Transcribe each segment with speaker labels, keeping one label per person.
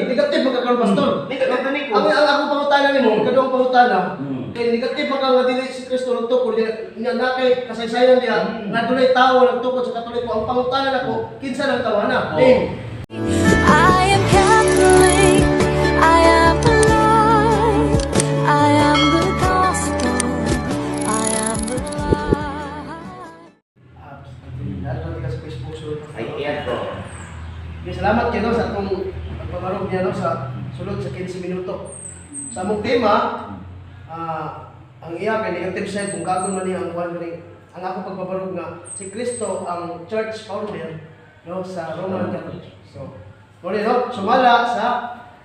Speaker 1: Negative magkakaroon pastor.
Speaker 2: Negative ni ko.
Speaker 1: Ang ako pangutana nimo, kadong pangutana. Kay negative magka dili si Kristo nagtukod niya na kay kasaysayan niya nga dunay tawo nagtukod sa Katoliko. Ang pangutana nako kinsa nang tawana?
Speaker 3: I am Catholic, I am alive, I am the gospel, I am the light.
Speaker 1: Dalo ka sa Facebook sulod.
Speaker 2: Ay, iyan ko.
Speaker 1: Salamat kayo sa atong pagpamarog niya sa sulod sa 15 minuto. Sa among tema, ang iya kay negative side kung kagon man niya ang one ring. Ang ako pagpamarog nga si Kristo ang church founder sa Roman Catholic. So, muli sumala sa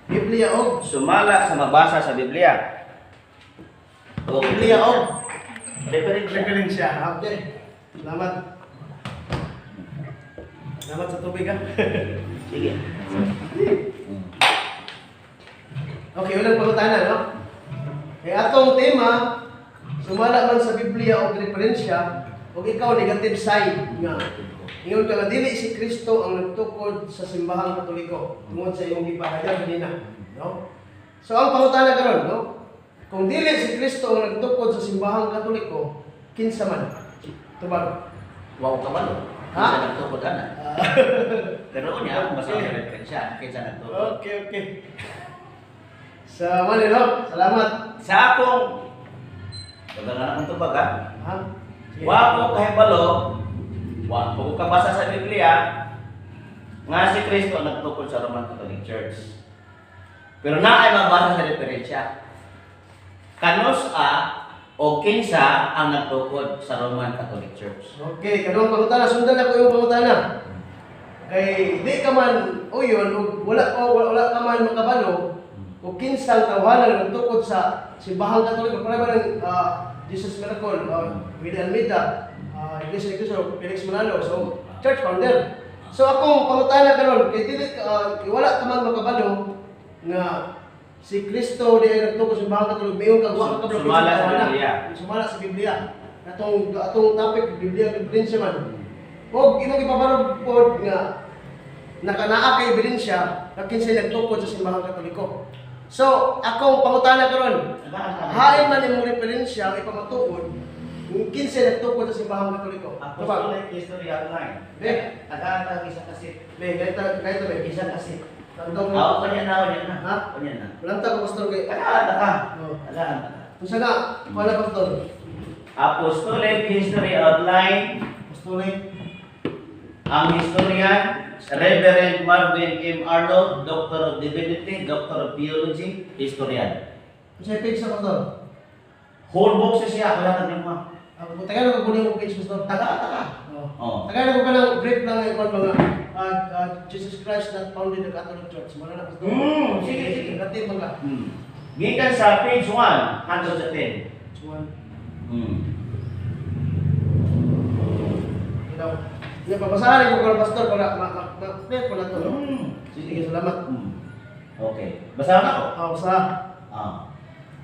Speaker 1: Biblia og
Speaker 2: Sumala sa mabasa sa Biblia.
Speaker 1: Biblia og
Speaker 2: Referensya.
Speaker 1: referensya. Okay. Salamat. Salamat sa tubig ha.
Speaker 2: Sige.
Speaker 1: Okay, unang pangutana, no? Kaya atong tema, sumala man sa Biblia o referensya, o ikaw negative side nga. Ingon ka nga, dili si Kristo ang nagtukod sa simbahang Katoliko tungod sa iyong gipahayan kanina, no? So ang pangutana karon, no? Kung dili si Kristo ang nagtukod sa simbahang Katoliko, kinsa man? Tubag.
Speaker 2: Wow ka man.
Speaker 1: Ha?
Speaker 2: Kinsa nagtukod ana? Pero unya ako basa sa referensya. Kinsa nagtukod?
Speaker 1: Okay. Sa Manila, salamat.
Speaker 2: Sa akong pagdala akong tubag ha.
Speaker 1: Ha?
Speaker 2: Wa ko kahibalo. Wa ko kabasa sa Biblia nga si Kristo nagtukod sa Roman Catholic Church. Pero naay mabasa sa referensya. Kanos o kinsa ang nagtukod sa Roman Catholic Church.
Speaker 1: Okay, kanong pangutana, sundan ako yung pangutana. Kay di ka man uyon o wala ka man makabalo o kinsang tawanan nagtukod sa simbahang Katoliko para ba ng Jesus Miracle, Vida Almeida, Iglesia ni Cristo, Felix Manalo, so church founder. So akong pangutana karon kay dili wala ka man makabalo nga si Kristo di ay nagtukod sa simbahang Katoliko, mayong kagwa ka
Speaker 2: Sumala sa Biblia.
Speaker 1: Sumala sa Biblia. Atong topic Biblia referensya man. Og imong ipabarog pod nga nakanaa kay ebidensya na kinsay nagtukod sa simbahang Katoliko. So, akong pangutana karon, hain man imong referensya ang ipamatuod kung kinsay nagtukod sa simbahang Katoliko.
Speaker 2: Apostolic History Online. Aga isa kasi.
Speaker 1: Kahit ba
Speaker 2: Isa kasi.
Speaker 1: Tantong
Speaker 2: Kanya na.
Speaker 1: Ha?
Speaker 2: Kanya na.
Speaker 1: Walang ta pastor kay.
Speaker 2: Aga ka.
Speaker 1: Oh.
Speaker 2: Aga.
Speaker 1: Kung sana, wala pastor.
Speaker 2: Apostolic History Online.
Speaker 1: Apostolic.
Speaker 2: Ang historian, Reverend Marvin M. Arnold, Doctor of Divinity, Doctor of Theology, historian.
Speaker 1: Sa page sa pastor.
Speaker 2: Whole book siya, wala na din mo.
Speaker 1: Tagal ko kunin yung page pastor.
Speaker 2: Taga. Oh.
Speaker 1: Tagal ko lang brief lang yung mga Jesus Christ that founded the Catholic Church. Mara na pastor.
Speaker 2: Sige.
Speaker 1: Natin mga.
Speaker 2: Gikan sa page 1, hanggang sa 10.
Speaker 1: Juan.
Speaker 2: Hmm.
Speaker 1: Ikaw. Yung papasahan ko kung pastor para ma-clear ko na ito. Sige, salamat.
Speaker 2: Okay. Basahan ako.
Speaker 1: Sa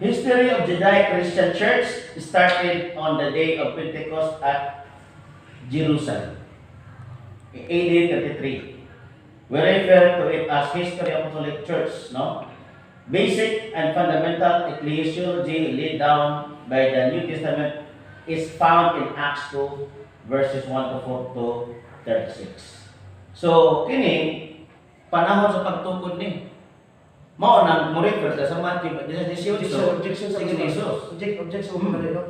Speaker 2: History of Judaic Christian Church started on the day of Pentecost at Jerusalem, AD 33. We refer to it as History of Catholic Church, no? Basic and fundamental ecclesiology laid down by the New Testament is found in Acts 2, verses 1 to 4 to 36. So, kini, panahon sa pagtukod ni. Mao nang mo refer sa Matthew 18.
Speaker 1: objection sa
Speaker 2: Jesus.
Speaker 1: objection mo kanino.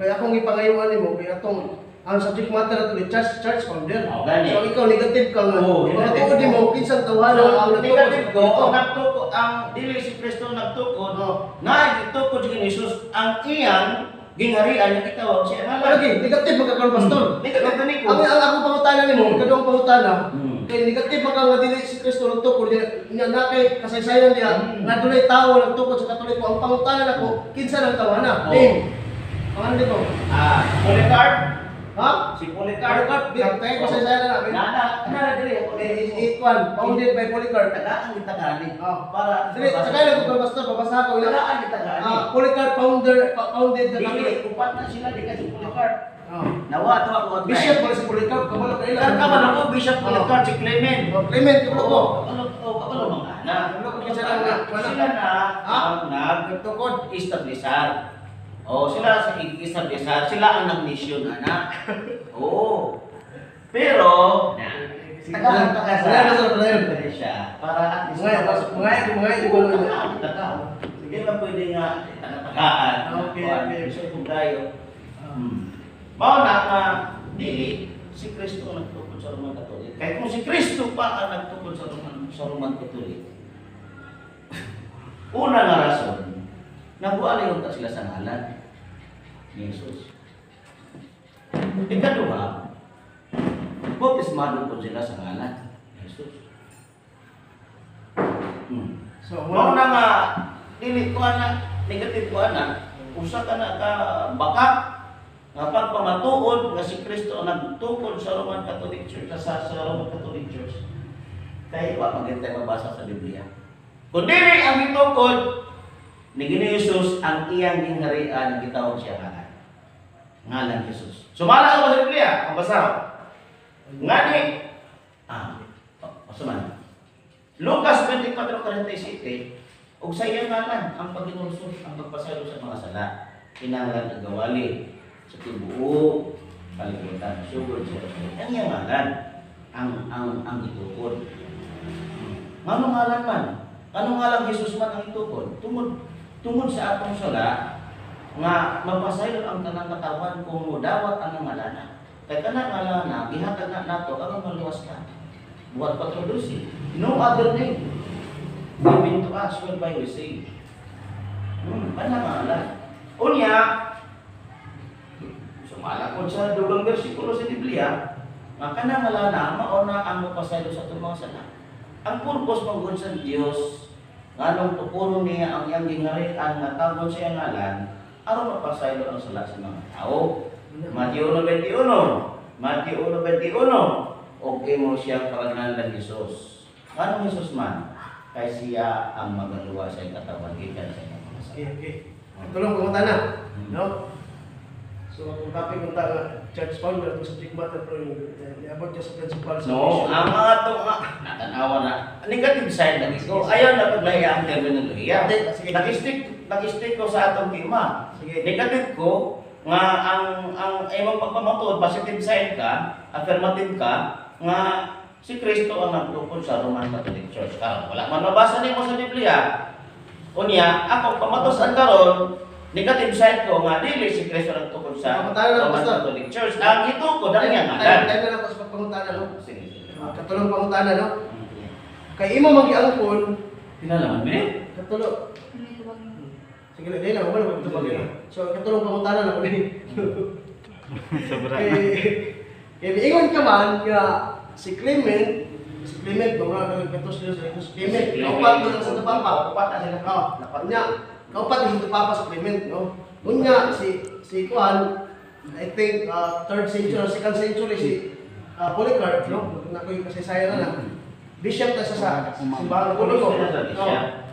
Speaker 1: Kaya akong ipangayuan nimo kaya atong ang subject matter nato ni church founder.
Speaker 2: Oh, gani.
Speaker 1: So ikaw negative ka nga.
Speaker 2: Oo,
Speaker 1: Negative
Speaker 2: negative.
Speaker 1: mo kinsang tawanan ang
Speaker 2: Negative ko,
Speaker 1: nagtukod.
Speaker 2: nagtukod ang dili si Kristo nagtukod.
Speaker 1: Oo.
Speaker 2: Na nagtukod si Jesus ang iyang gingharian nga itawag siya nga
Speaker 1: Lagi, negative magkakaroon pastor.
Speaker 2: Negative ni ko.
Speaker 1: Ang akong pangutana nimo, kadong pangutana.
Speaker 2: Hmm.
Speaker 1: Kay negative magka nga dili si Kristo nagtukod niya na kay kasaysayan niya nga dunay tawo nagtukod sa Katoliko. Ang pangutana nako kinsa nang tawana?
Speaker 2: Oo.
Speaker 1: Name. Pangalan nito?
Speaker 2: Polycarp.
Speaker 1: Ha?
Speaker 2: Si Polycarp.
Speaker 1: Polycarp, tayo kasaysayan na namin.
Speaker 2: Nana dili ako.
Speaker 1: Ikwan, founded by Polycarp.
Speaker 2: Tagaan kita gani.
Speaker 1: Ah.
Speaker 2: Para
Speaker 1: Sige, sakay lang ko pastor, babasa ko ilang.
Speaker 2: tagaan kita gani.
Speaker 1: Polycarp founded the
Speaker 2: Dili
Speaker 1: Catholic.
Speaker 2: upat na sila di kasi Polycarp.
Speaker 1: Ah.
Speaker 2: Nawa to ako.
Speaker 1: Bishop pala si Polycarp, kabalo ka ilang.
Speaker 2: Kaman ako Bishop Polycarp si Clement.
Speaker 1: Clement, kabalo ko.
Speaker 2: Ano to kabalo mga anak.
Speaker 1: Ano ko sila nga? Wala.
Speaker 2: Sila na ang
Speaker 1: Nagtukod.
Speaker 2: nag-establishar. Oh, sila sa establishar, sila ang nag-mission anak. Oo. Pero tagaan ka sa siya para at least sige lang pwede nga tagaan.
Speaker 1: Okay.
Speaker 2: Gusto kong tayo. Mao na dili si Kristo ang nagtukod sa Roman Katolik. Kahit kung si Kristo pa ang nagtukod sa Roman Katolik. Una nga rason, nagwala ta sila sa ngalan ni Jesus. Ikaduha, bautismado po sila sa ngalan ni Jesus.
Speaker 1: So,
Speaker 2: Mao na nga dili ko ana, negative ko ana, usa ka na ka baka nga pagpamatuod nga si Kristo ang nagtukod sa Roman Catholic Church sa Roman Catholic Church. Kaya wa magintay mabasa sa Biblia. Kung dili ang gitukod ni Ginoong Jesus ang iyang gingharian gitawag siya ngalan Jesus. Sumala ka ba sa Biblia? Ang basa. Ngani masaman. Lucas 24:47 ug sa iyang ngalan ang paghinulsol ang pagpasaylo sa mga sala kinahanglan agawali sa tibuok kalibutan sugod sa ang iyang ngalan ang itukod. Ngano ngalan man? Anong ngalan Jesus man ang itukod? Tungod sa atong sala nga mapasaylo ang tanang katawan kung mudawat ang ngalana. Kay kana ngalana gihatag na nato aron maluwas ka. Buhat patrodusi. No other name given to us whereby we say. Panangalan. Unya, sumala ko sa dugang bersikulo sa Biblia, nga kanangalana mao na ang mapasaylo sa atong mga sala. Ang purpose pagod sa Dios nganong tukuron niya ang iyang gingharian nga tawgon sa iyang ngalan aron mapasaylo ang sala sa mga tao. Mateo 1:21. Og imo siya pangalan ni Jesus. Anong Jesus man? Kay siya ang magaluwa sa katawan gikan sa iyang mga sala.
Speaker 1: Okay. Tulong pumunta na. No? So, kung topic ng church founder, kung subject matter, pero i-abot niya sa principal.
Speaker 2: No, ang mga ito nga, natanawa na, negative side na ito. Ayaw na paglaya ang terminolohiya. Nag-stick ko sa atong tema.
Speaker 1: Sige.
Speaker 2: Negative ko, nga ang imong pagpamatuod, positive side ka, affirmative ka, nga si Kristo ang nagtukod sa Roman Catholic Church. Karon wala man mabasa nimo sa Biblia. Unya, ako pamatusan karon, negative side ko nga dili si Kristo nagtukod sa Roman Catholic Church. Ang itukod ang iyang ngalan.
Speaker 1: Tayo na ako sa pagpangutana, no?
Speaker 2: Sige.
Speaker 1: Katulong pangutana, no? Kay imo mag-iangkon,
Speaker 2: Pinalaman mo eh?
Speaker 1: katulo. Sige na, dahil lang, wala ito pag So, katulong pangutana na ko din. Kaya ingon ka man, nga si Clement, mga nagkatos nila sa Clement, kaupat mo lang sa Tupapa.
Speaker 2: Kaupat na sila.
Speaker 1: Unya, kaupat mo sa Tupapa sa Clement, no? Unya, si Kuan, I think 3rd century or 2nd century, si Polycarp, no? Nakoy kasi saya na lang. Bishop na siya sa simbahan ng Katoliko.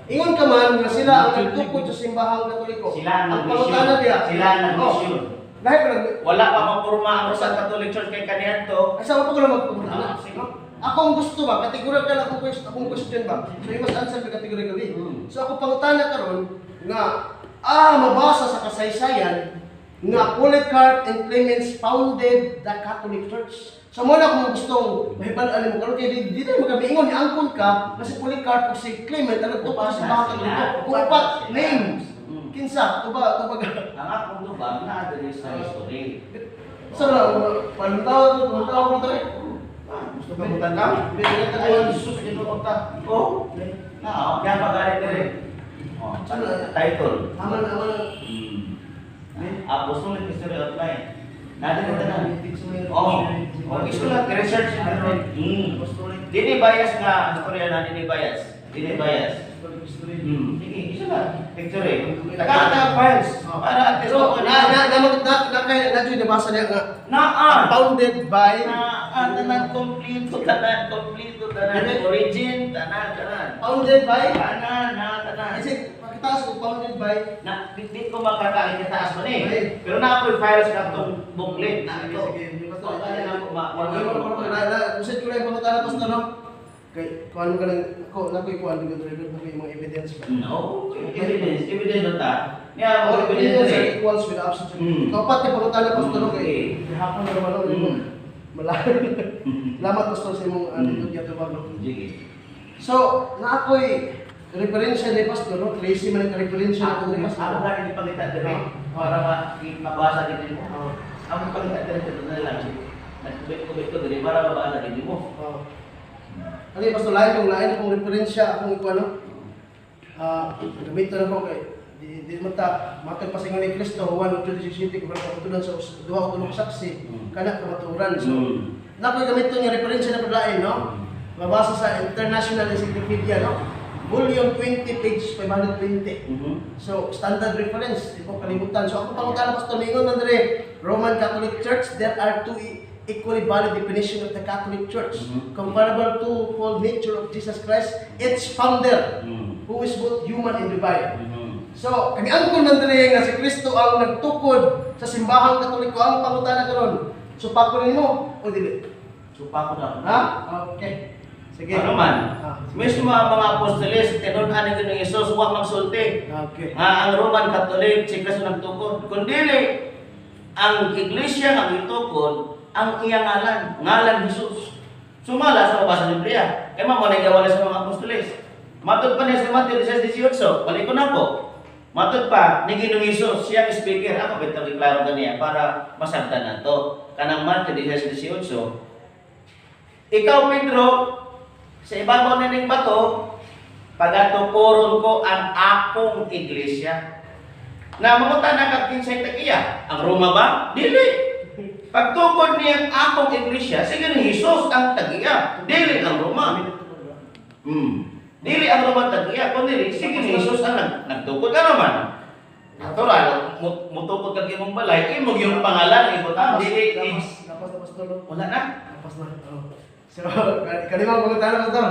Speaker 1: Ingon ka man nga sila ang nagtukod sa simbahang Katoliko.
Speaker 2: Sila ang
Speaker 1: pangutana diya.
Speaker 2: Sila ang mission.
Speaker 1: Lahat ko lang.
Speaker 2: Wala pa mapurma ang Roman Catholic Church kay kaniadto.
Speaker 1: Ay, saan pa ko lang magpapagutana?
Speaker 2: Sige.
Speaker 1: Ako ang gusto ba? Categorical akong question ba? So, you must answer the categorically. So, ako pangutana karon nga, mabasa sa kasaysayan nga Polycarp and Clemens founded the Catholic Church. So, muna kung gustong mahibalaan mo karon kay dito magabiingon ni angkon ka kasi Polycarp o si Clement ang nagtukod sa mga Katoliko. Kung upat names. Kinsa, tuba.
Speaker 2: Ang akong tubag na adres sa history.
Speaker 1: So, pantaw ko tayo. Gusto ka mutan ka?
Speaker 2: Ay, Jesus, ginoo ta. Oh. Na, kaya pagalit dire. Oh, title.
Speaker 1: Aman.
Speaker 2: Apostolic History of Life. Natin ko tanan. Gusto lang research natin. Dili bias nga istorya na dili bias. Sige, isa lang. Picture. Taka files. Para at least
Speaker 1: So, na nabasa niya nga
Speaker 2: Naan.
Speaker 1: founded by
Speaker 2: Tanan kompleto. Origin, tanan.
Speaker 1: founded by
Speaker 2: Tanan.
Speaker 1: kasi pakitaas ko founded by
Speaker 2: Na, hindi ko makakain yung taas man eh. Pero na ako files na itong booklet na ito.
Speaker 1: Sige,
Speaker 2: So, kaya na ako
Speaker 1: Usit ko lang yung pangutana, Pastor, no? Kay kuan ka lang ako nakoy kuan dito dito ko yung mga evidence ba.
Speaker 2: No, evidence na ta. Niya mo evidence
Speaker 1: Evidence
Speaker 2: rin.
Speaker 1: equals with absence.
Speaker 2: Mm.
Speaker 1: Kapat ni pangutan na pastor
Speaker 2: Okay.
Speaker 1: kay hapon na malo
Speaker 2: Mm.
Speaker 1: malayo. Salamat pastor sa imong dito dito ba.
Speaker 2: Sige.
Speaker 1: So, na ako'y referensya ni pastor, no? Tracy man ang referensya na
Speaker 2: Ako
Speaker 1: ni pastor.
Speaker 2: ako na din pagkita dire para mabasa din mo. Ako pagkita dire sa na lang. Nagkubit ko dire para mabasa din mo.
Speaker 1: Oh. Ano yung pastor, lain kong referensya akong ikuha, no? Gamito na ko kay di mata matag pasingon ni Kristo 1:27 kung patulan sa duha o tulong saksi kana kamaturan. So, nakoy gamito niya referensya na paglain, no? Mabasa sa International Encyclopedia, no? Volume 20, page 520. So, standard reference, di po kalimutan. So, ako pangutan na pastor, mingon na dire, Roman Catholic Church, there are two equally valid definition of the Catholic Church, comparable to full nature of Jesus Christ, its founder, who is both human and divine. So, kami angkon man dire nga si Kristo ang nagtukod sa simbahang Katoliko, ang pangutan na karon. So, pako nimo o dili?
Speaker 2: Supa ko na.
Speaker 1: Ha? Okay. Sige.
Speaker 2: Ano man?
Speaker 1: Ah,
Speaker 2: Mismo mga apostoles, tinunan ni Jesus, huwag magsulti.
Speaker 1: Okay.
Speaker 2: Nga ang Roman Catholic, si Kristo nagtukod. Kundi ang iglesia ng itukod, ang iyang ngalan Jesus. Sumala sa mabasa ng Biblia. Kaya mo nagawa sa mga apostoles. Matod pa niya sa Mateo 16:18, balik ko na po. Matod pa, ni Ginoong Jesus, siya ang speaker. Ako bitaw iklaro kaniya para masabtan na to. Kanang Mateo 16:18, ikaw Pedro, sa ibabaw na ning bato, pagatukuron ko ang akong iglesia. Na mangutan na kakinsay tagiya. Ang Roma ba? Dili. Pagtukod niya ang akong iglesia, sige ni Jesus ang tagiya. Dili ang Roma. Dili ang Roma tagiya, kundi sige ni Jesus ang nagtukod. Ano man? Natural, mutukod kag imong balay, imong yung pangalan, ibutan. Dili,
Speaker 1: Lapas na pastor.
Speaker 2: wala na.
Speaker 1: Lapas na. So, kalimang pangutan na pastor.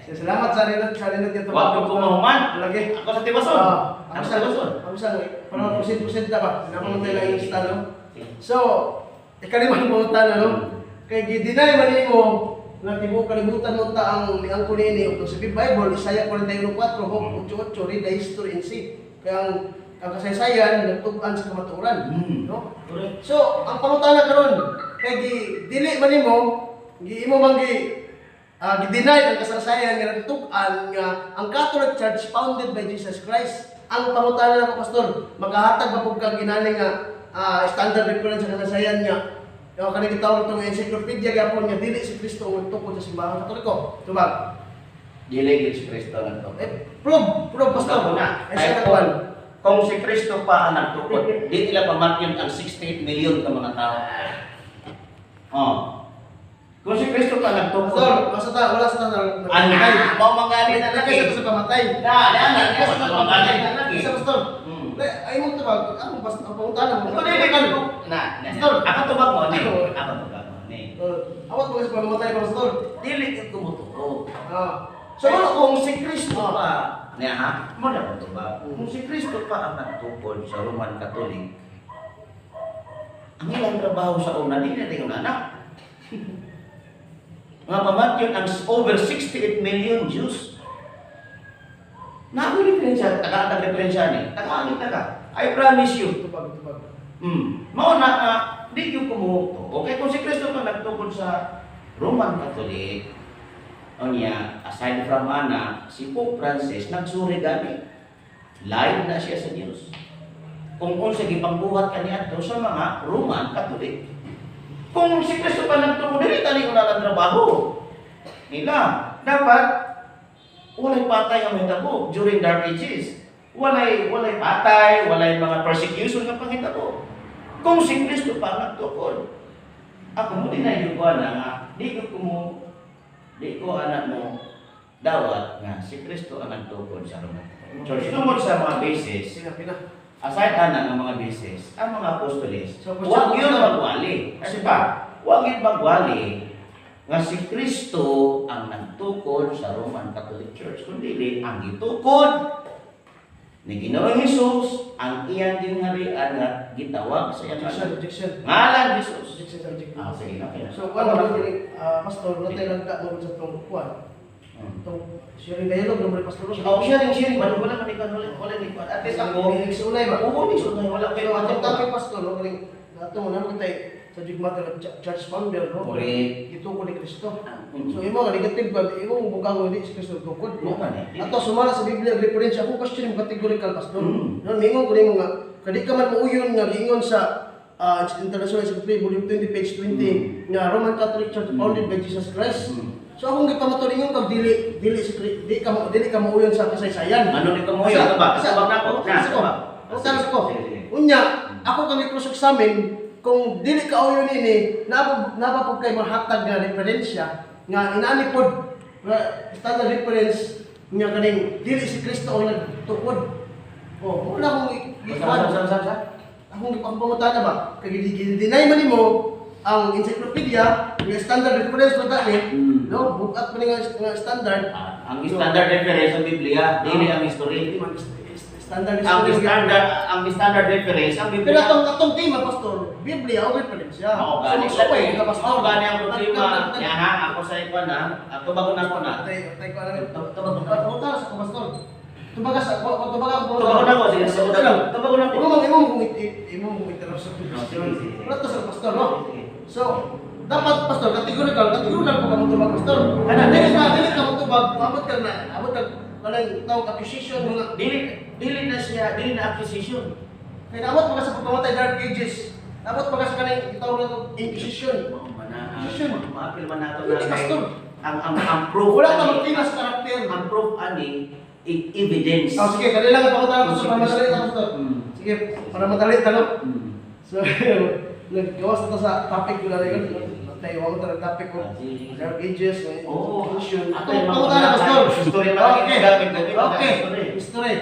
Speaker 1: Salamat sa rinat dito.
Speaker 2: Huwag ko mahuman.
Speaker 1: Lagi.
Speaker 2: Ako sa Tibason. Ako sa Tibason.
Speaker 1: Ako sa parang percent na ba? Naman tayo lang yung no? So, ikalimang pangutan na, no? Kay gidinay man nimo na tibo kalibutan mo ta ang niang kunini ug sa Bible Isaiah 41:4 hop 8:8 read the history and see. Kaya ang kasaysayan nagtug-an sa kamatuoran, no?
Speaker 2: Correct.
Speaker 1: So, ang pangutana karon kay dili man nimo giimo man gideny ang kasaysayan nga nagtug-an nga ang Catholic Church founded by Jesus Christ. Ang pangutana nako pastor, makahatag ba pug kang ginani nga standard reference sa kasaysayan niya. Yung kanang gitawag itong encyclopedia gapon nga dili si Kristo ang tukod sa simbahan Katoliko. Tubag.
Speaker 2: Dili gid si Kristo lang to.
Speaker 1: Prove pastor.
Speaker 2: Ay
Speaker 1: Ay sa
Speaker 2: kung si Kristo pa ang nagtukod, di nila pamatyon ang 68 million ka mga tao. Oh. Kung si Kristo pa
Speaker 1: Pastor,
Speaker 2: nagtukod,
Speaker 1: basta ta wala sa ta.
Speaker 2: anak, mo mangali na
Speaker 1: Lagi
Speaker 2: lagi.
Speaker 1: sa pamatay.
Speaker 2: Anak, mo mangali na lagi.
Speaker 1: Isa pastor. Ay mo tubag, ang pastor ang pangutana mo.
Speaker 2: Ako dili kan ako tubag mo ni. Ako tubag mo ni.
Speaker 1: Awat mo sa pamatay pastor.
Speaker 2: Dili gid kumutuo.
Speaker 1: So
Speaker 2: Kung si Kristo pa, niya ha, mo na ito ba? Kung si Kristo pa ang nagtukod sa Roman Catholic, ang ilang trabaho sa una, di na tingnan anak. Mga pamatyon ang over 68 million Jews. Naku diferensya, taga diferensya ni. Taga. I promise you.
Speaker 1: tubag.
Speaker 2: Mao na di yung kumuto. Okay, kung si Kristo pa nagtukod sa Roman Catholic, o niya, aside from Ana, si Pope Francis nagsuri gani. Live na siya sa Diyos. Kung sa gipangbuhat kaniya to sa mga Roman Catholic. Kung si Kristo pa nagtukod, dili tani una ng trabaho nila. Dapat walay patay ang mahitabo during dark ages. Walay patay, walay mga persecution nga panghitabo. Kung si Kristo pa nagtukod, ako mo din na yung nga, di ko anak mo dawat nga si Kristo ang nagtukod sa Roman Church. Tungkol sa mga basis,
Speaker 1: Pina.
Speaker 2: aside ana ng mga basis, ang mga apostoles,
Speaker 1: So,
Speaker 2: huwag yun magwali. Kasi pa, huwag yun magwali nga si Kristo ang nagtukod sa Roman Catholic Church. Kundi ang gitukod ni Ginoong Jesus ang iyang gingharian at gitawag sa iyang
Speaker 1: Objection.
Speaker 2: ngalan Jesus.
Speaker 1: Objection.
Speaker 2: Sige na.
Speaker 1: So, ano ba pastor, wala tayo nagka mo sa itong kuwan. Itong sharing dialogue ng mga pastor.
Speaker 2: Oh, sharing. Wala man ikaw, wala ni At least ako,
Speaker 1: Hindi sa unay ba?
Speaker 2: oo, di sunay, wala
Speaker 1: Pero
Speaker 2: kayo.
Speaker 1: atong topic pastor, no, kaning nato mo namo tay subject matter of church founder, no.
Speaker 2: Correct.
Speaker 1: Ito ko ni Kristo.
Speaker 2: Mm.
Speaker 1: So imo nga negative ba imo bugang hindi si Kristo tukod
Speaker 2: Oo
Speaker 1: no.
Speaker 2: man eh.
Speaker 1: Ato sumala sa Biblia reference ako question mo categorical pastor.
Speaker 2: Mm.
Speaker 1: No ningon ko nimo nga kadi ka man muuyon nga giingon sa International Encyclopedia Volume 20 page 20 nga Roman Catholic Church founded by Jesus Christ. So akong gipamatulingon kag dili ka muuyon sa kasaysayan.
Speaker 2: Ano ni ko mo yun? Ito ba? Ito ba na ko?
Speaker 1: Usaras ko. Unya, ako kang i-cross examine kung dili ka uyon ini, napapog kay mahatag nga referensya nga inani pod standard reference nga kaning dili si Kristo ang nagtukod. Oh, wala akong akong ipangpangutan ba? Kay deny man nimo ang encyclopedia nga standard reference pa dali, no? Bukat pa nga standard.
Speaker 2: Ang standard reference sa Biblia, dili ang history.
Speaker 1: Standard
Speaker 2: Ang standard reference ang
Speaker 1: Pero
Speaker 2: Biblia.
Speaker 1: atong tema pastor, Biblia o reference siya.
Speaker 2: Ako gani
Speaker 1: So,
Speaker 2: sa
Speaker 1: okay, ka pastor.
Speaker 2: Ako gani ang problema. Ya ha, ako sa iba na. Ako bago na ko na.
Speaker 1: Tay ko ano. Tubaga sa pastor. Tubaga sa tubaga ko.
Speaker 2: Tubago na ko, sige, tubago na. Tubago na ko.
Speaker 1: Imo mo interrupt sa question. Wala to sa pastor, no? So, dapat pastor kategorikal ko kamo tubag pastor.
Speaker 2: Kana
Speaker 1: Dili ka mo tubag, abot ka kanang tawag acquisition mga
Speaker 2: Dili na acquisition.
Speaker 1: kay dapat pa sa pagkamatay Dark Ages. Dapat pa sa kanang itawag na Inquisition.
Speaker 2: Maapil man nato
Speaker 1: Hindi, pastor.
Speaker 2: ang proof.
Speaker 1: Wala ka
Speaker 2: ani-
Speaker 1: magtinas karakter.
Speaker 2: Ang proof ani evidence.
Speaker 1: Oh, sige, kanila nga pangutan ko para madali ta pastor. Sige, para madali ta no. So, naggawas na to sa topic ko na rin. Tayo ako sa topic ko. Dark Ages,
Speaker 2: Oo.
Speaker 1: Inquisition.
Speaker 2: Ato
Speaker 1: Atong
Speaker 2: yung mga
Speaker 1: pangutan na pastor.
Speaker 2: history pa lang
Speaker 1: Okay.
Speaker 2: gamit natin.
Speaker 1: Okay. History.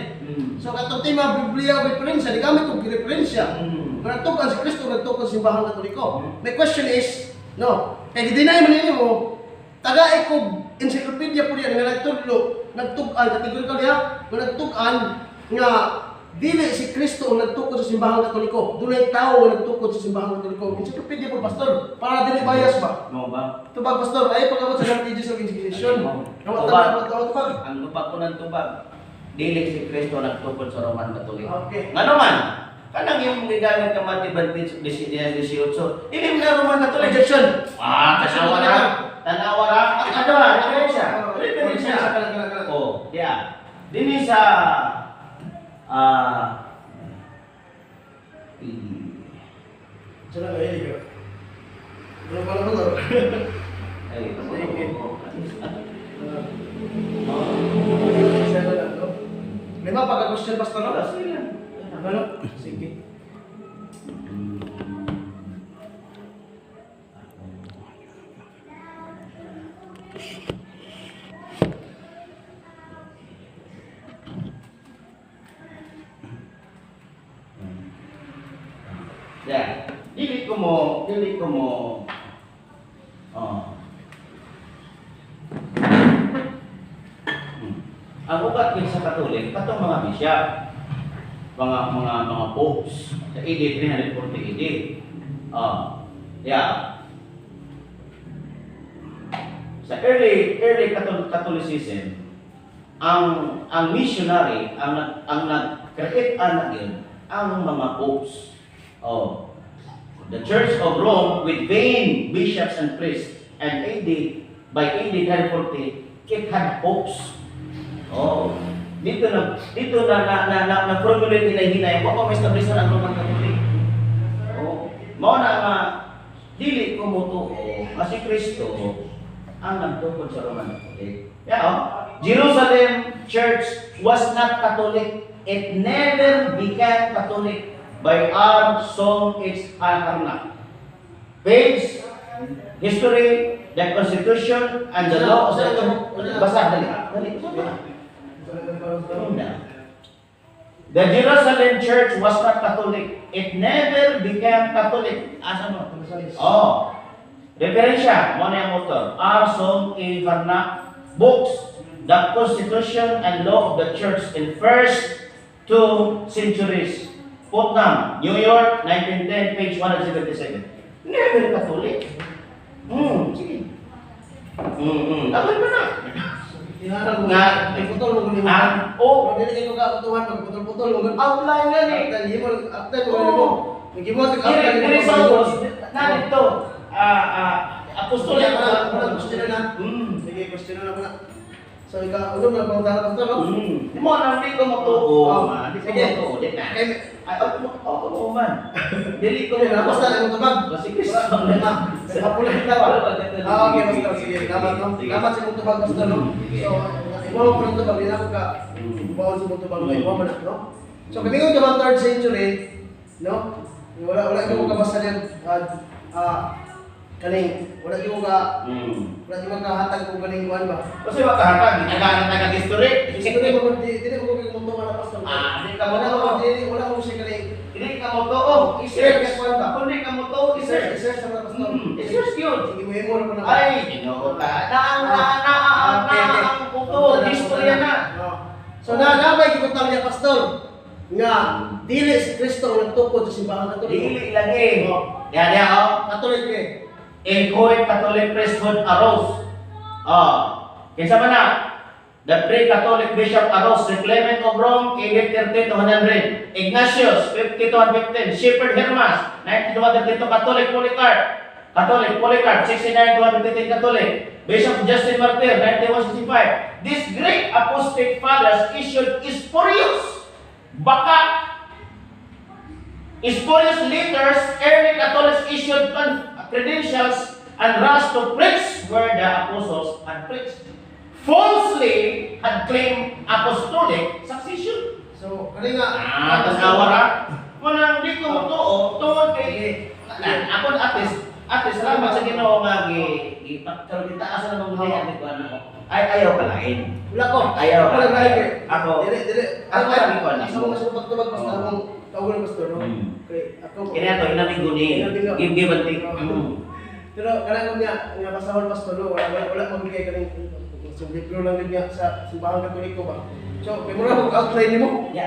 Speaker 1: So katong tema Biblia o referensya, di gamit kong referensya. Nagtukan si Kristo, nagtukan si Simbahan Katoliko. My question is, no, kaya di-deny man ninyo mo, taga ko encyclopedia po diyan nga nagtukan, kategorikal niya, nga nagtukan nga dili si Kristo ang nagtukod sa Simbahan Katoliko. Dunay tao ang nagtukod sa Simbahan Katoliko. Encyclopedia po, pastor, para dili bias ba?
Speaker 2: Mo ba?
Speaker 1: Tubag, pastor, ay pagkabot sa Dark Ages of Inquisition.
Speaker 2: Tubag.
Speaker 1: Tubag.
Speaker 2: Ang tubag ko ng tubag, dili si Kristo nagtukod sa Roman Katolik.
Speaker 1: Okay.
Speaker 2: Nga naman, kanang yung gigamit ng Matthew 18, dili mo na Roman Katolik.
Speaker 1: Objection.
Speaker 2: Tanawa ra. Ano ba? Referensya.
Speaker 1: Referensya.
Speaker 2: Oh, yeah. Dili sa
Speaker 1: Sana kayo yun. Ano ba naman to? Sana lang, no? Lima pagka-question, pastor, no? Ano? Sige.
Speaker 2: Yeah. Dili ko mo ang ugat din sa Katolik, katong mga bishop, mga popes sa AD 340 AD. Yeah. Sa early Catholicism, ang missionary, ang nag-create anak yun, ang mga popes. Oh. The Church of Rome with vain bishops and priests and by AD 340 it had popes. Oh. Dito na formulate hinay-hinay mo may establishment ang Roman Catholic. Oh. Mao na nga dili ko mo to kasi Kristo ang nagtukod sa Roman Catholic. Yeah, oh. Jerusalem Church was not Catholic. It never became Catholic by our song its Anarna. Page, history, the constitution, and the law of the basa, dali. The Jerusalem Church was not Catholic. It never became Catholic. Asa mo? Oh. Referensya, mo na yung author. Our song Anarna. Books, the constitution and law of the church in first 2 centuries. Putnam, New York, 1910, page 177. Never Catholic. Sige. Dapat ba na?
Speaker 1: Tinarang mo
Speaker 2: Nga.
Speaker 1: putol mo guni mo.
Speaker 2: Ah, oh.
Speaker 1: Dili kayo kabutuhan pag putol-putol mo guni.
Speaker 2: Outline nga ni.
Speaker 1: After mo mo. Nagimo ta
Speaker 2: Diri sa ulos, na dito. Apostol
Speaker 1: Tuloy
Speaker 2: yan
Speaker 1: na question na. Sige, question na muna. So ikaw ulo na pangutana pastor no?
Speaker 2: Di mo na hindi ko matuo. Di ko
Speaker 1: Sige.
Speaker 2: matuo. Di na.
Speaker 1: Kay
Speaker 2: Ay, ako man. Dili ko
Speaker 1: Kaya basta ang tubag.
Speaker 2: Kasi Kristo
Speaker 1: Wala na. Sa pulit na ba? Okay, pastor. Sige, salamat no.
Speaker 2: Sige.
Speaker 1: Salamat sa imong tubag pastor no. So, imo ko ng tubag nila ko ka. Bawal sa imong tubag no. Imo man no. So, kami ko sa 3rd century, no? Wala ko kabasa niyan. Kaning wala ko ka hatag ko kaning kuan ba?
Speaker 2: Kasi makahatag, naghahanap na history.
Speaker 1: History mo dili ko kumunto ka na pastor.
Speaker 2: Di ka mo
Speaker 1: Wala
Speaker 2: to.
Speaker 1: ko wala ko siya kaning
Speaker 2: Hindi ka mo to. Oh,
Speaker 1: Search.
Speaker 2: i-search. Kundi ka mo to, i-search.
Speaker 1: research sa mga pastor.
Speaker 2: I-search yun.
Speaker 1: Sige, mo na ko na.
Speaker 2: Ay, ginoo ka. Ang puto, history na.
Speaker 1: So namay gibutang niya pastor nga dili si Kristo ang nagtukod sa simbahan katoliko.
Speaker 2: Dili lagi. Yan yan, oh.
Speaker 1: Katolik eh.
Speaker 2: Inchoate Catholic priesthood arose. Kinsa man na? The pre-Catholic Bishop arose, Clement of Rome, AD 30 to 100. Ignatius, 50 to 115. Shepherd Hermas, 90 to 132. Catholic Polycarp, 69 to 115 Catholic. Bishop Justin Martyr, 91 65. These great apostate fathers issued spurious, spurious letters. Early Catholics issued credentials and rushed to preach where the apostles had preached. Falsely had claimed apostolic succession.
Speaker 1: So kani nga
Speaker 2: Tasawa ra. Manang di ko tuo, tungod kay ako atis salamat sa Ginoo nga gipagkaroon kita asa na mga ni ko ano. Ay ayaw palain.
Speaker 1: wala ko.
Speaker 2: Ayaw.
Speaker 1: Wala lagi.
Speaker 2: Ako.
Speaker 1: Dili.
Speaker 2: Ako lagi ko na.
Speaker 1: Sa mga pagtubag pastor akong tawag pastor no. Kay ako.
Speaker 2: Kaya to inamiguni. Give and take.
Speaker 1: Pero kanang niya nga pasahol pastor no, wala mabigay kaning so libro lang din niya sa simbahan katoliko ba. So, kay mo na outline nimo.
Speaker 2: Ya,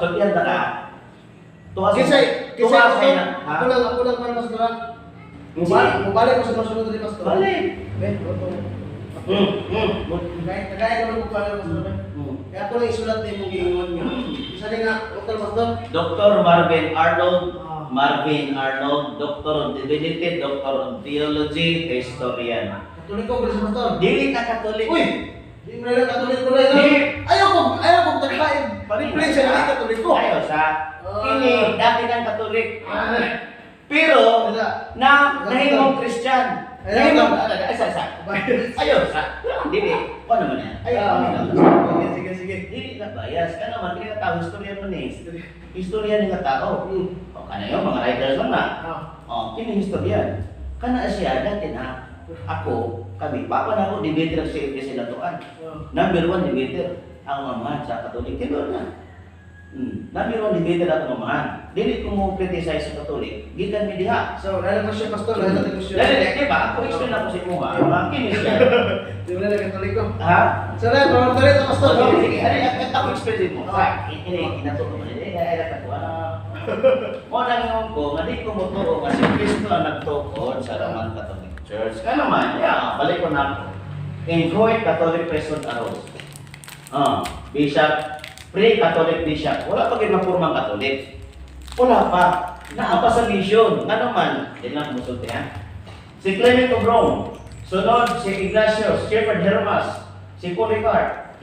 Speaker 2: so yan ta. Tuwa
Speaker 1: Kisay
Speaker 2: na.
Speaker 1: ako lang man pastor. Mubalik ko sa masunod ni pastor.
Speaker 2: Balik.
Speaker 1: Oto. Kaya ko lang pastor. Kaya ako lang isulat ni mong giingon niya. Isa din nga, pastor.
Speaker 2: Dr. Marvin Arnold, Doctor of Divinity, Doctor of Theology, historian.
Speaker 1: Katoliko ko sa pastor.
Speaker 2: Dili na Katolik.
Speaker 1: Uy! Di mo na katoliko na yun.
Speaker 2: Di.
Speaker 1: Ayaw ko tagpain. Pari-play siya na katoliko.
Speaker 2: Ayaw sa kini dati ng Katolik. Pero
Speaker 1: Wala.
Speaker 2: nahimong Christian. Nahimong sa. Ayaw sa. Dili. Ano naman yan? Ayaw.
Speaker 1: Sige.
Speaker 2: Dili na bias. Ka naman, dili na tao. Historian mo ni. Historian nga tao. O kanayo, mga writers lang na. Kini historian. Kana siya dati na ako, kami, papa na ako, debater sa CFS na tuan. Number 1 debater, ang mamahan sa Katolik. Kilo na. Number 1 debater ang mamahan. Dili ko mo criticize sa Katolik. Gikan mi diha.
Speaker 1: So, nalala ko siya pastor, nalala ko siya.
Speaker 2: Dali, ba? Ako explain ako sa imo ha. Kini siya.
Speaker 1: Di mo na katoliko.
Speaker 2: Ha?
Speaker 1: So, nalala ko ito pastor.
Speaker 2: Sige, ako explain mo. Ini, inato ko. Ini, ay ko. Mo nang ko, nga di ko mo tuo nga si Kristo ang nagtukod sa Roman Catholic Church. Ka naman, balik ko na ako. Inchoate Catholic priesthood arose. Bishop, pre-Catholic bishop. Wala pa rin mapurmang Catholic. Wala pa. Naapa sa mission. Nga naman, din lang musulti ha. Si Clement of Rome. Sunod, si Ignatius, Shepherd Hermas, si Polycarp,